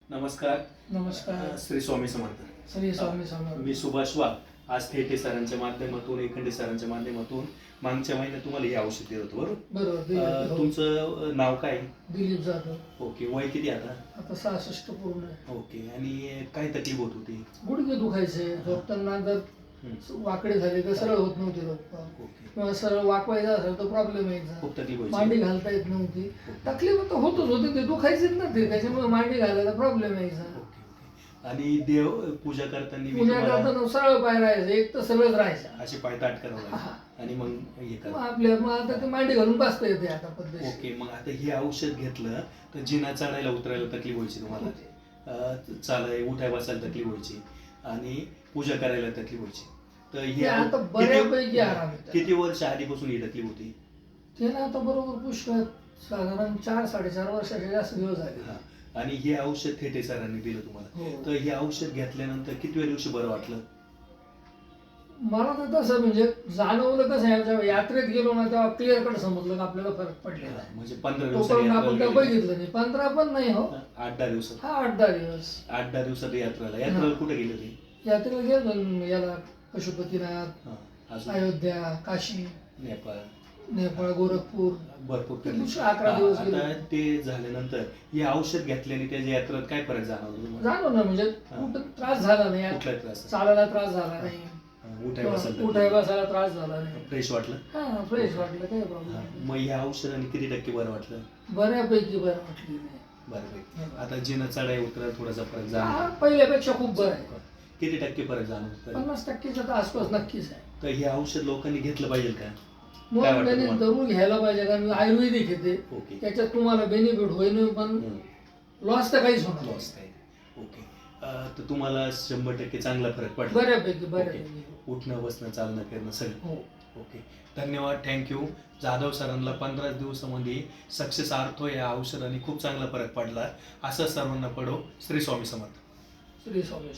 नमस्कार. नमस्कार. श्री स्वामी समर्थ. श्री स्वामी समर्थ. मी सुभाष वाघ. आज थेटे सरांच्या माध्यमातून एकंदे सरांच्या माध्यमातून मागच्या महिन्यात तुम्हाला हे औषध देत होतो बरोबर. बरोबर. तुमचं नाव काय? दिलीप जाधव. ओके. वय किती आता? आता 66 पूर्ण आहे. ओके. आणि काय तकलीफ होत होती? गुडघे दुखायचे, झोपताना जर वाकडे झाले तर सरळ होत नव्हते झोपता, ओके. किंवा सरळ वाकवायचा असेल तर प्रॉब्लेम यायचा, खूप तकलीफ मांडी व्हायची. घालता येत नव्हती. तकलीफ तर होतच होती, ते दुखायचीच ना ते, त्याच्यामुळे मांडी घालायला प्रॉब्लेम यायचा. Okay, okay. आणि देव पूजा करताना मी पूजा तुम्हाला करताना सरळ पाय राहायचं, एक तर सरळच राहायचा. असे पाय ताट करावं आणि मग हे मग करा. आपल्या आता ते मांडी घालून बसता येते आता पद्धत. ओके. मग आता हे औषध घेतलं तर जिना चढायला उतरायला तकलीफ व्हायची तुम्हाला, चालाय उठाय बसायला तकलीफ व्हायची आणि पूजा करायला तकलीफ व्हायची. तर हे आता बऱ्यापैकी आराम येतो. किती वर्ष आधीपासून ही तकलीफ होती? ते ना आता बरोबर पुष्कळ साधारण 4-4.5 वर्षाचे जास्त दिवस झाले. हा. आणि हे औषध थेटे सरांनी दिलं तुम्हाला. हो. तर हे औषध घेतल्यानंतर किती दिवशी बरं वाटलं? मला तर तसं म्हणजे जाणवलं कसं आहे, जेव्हा यात्रेत गेलो ना तेव्हा क्लिअर कट समजलं की आपल्याला फरक पडलेला आहे. म्हणजे 15 तोपर्यंत आपण काय दिवसात बघितलं नाही. 15 पण नाही हो, 8-10 दिवसात. हा 8-10 दिवस 8-10 दिवसात यात्रेला कुठे गेले होते? यात्रेला गेलो याला पशुपतीनाथ, हा. अजून अयोध्या, काशी, नेपाळ, नेपाळ, गोरखपूर, भरपूर ते फिरले. 11 दिवस आता गेलो. ते झाल्यानंतर हे औषध घेतल्याने त्याच्या यात्रेत काय फरक जाणवला तुम्हाला? जाणवलं ना, म्हणजे कुठं त्रास झाला नाही, कुठला त्रास? चालायला त्रास झाला नाही, उठाय बसायला उठाय बसायला त्रास झाला नाही, फ्रेश वाटलं? हा फ्रेश वाटलं, काही प्रॉब्लेम नाही. मग या औषधाने किती टक्के बरं वाटलं? बऱ्यापैकी बरं वाटली नाही. बऱ्यापैकी. आता जिना चढाई उतरायला थोडासा फरक हा, जाणवतो. पहिल्यापेक्षा खूप बरं आहे. किती टक्के फरक जाणवतो? 50%च्या तर आसपास नक्कीच आहे. तर हे औषध लोकांनी घेतलं पाहिजे का? मग काय वाटतं त्यांनी तुम्हाला? जरूर घ्यायला पाहिजे, कारण मी आयुर्वेदिक येते, ओके. त्याच्यात तुम्हाला बेनिफिट होईल पण लॉस तर काहीच होणार लॉस नाही. काय? ओके. तर तुम्हाला 100% चांगला फरक पडला? बऱ्यापैकी. उठणं बसणं चालणं फिरणं सगळं? हो. ओके. धन्यवाद. थँक्यू. जाधव सरांना 15 दिवसामध्ये सक्सेस आर्थो या औषधाने खूप चांगला फरक पडला. असं सर्वांना पडो. श्री स्वामी समर्थ. श्री स्वामी.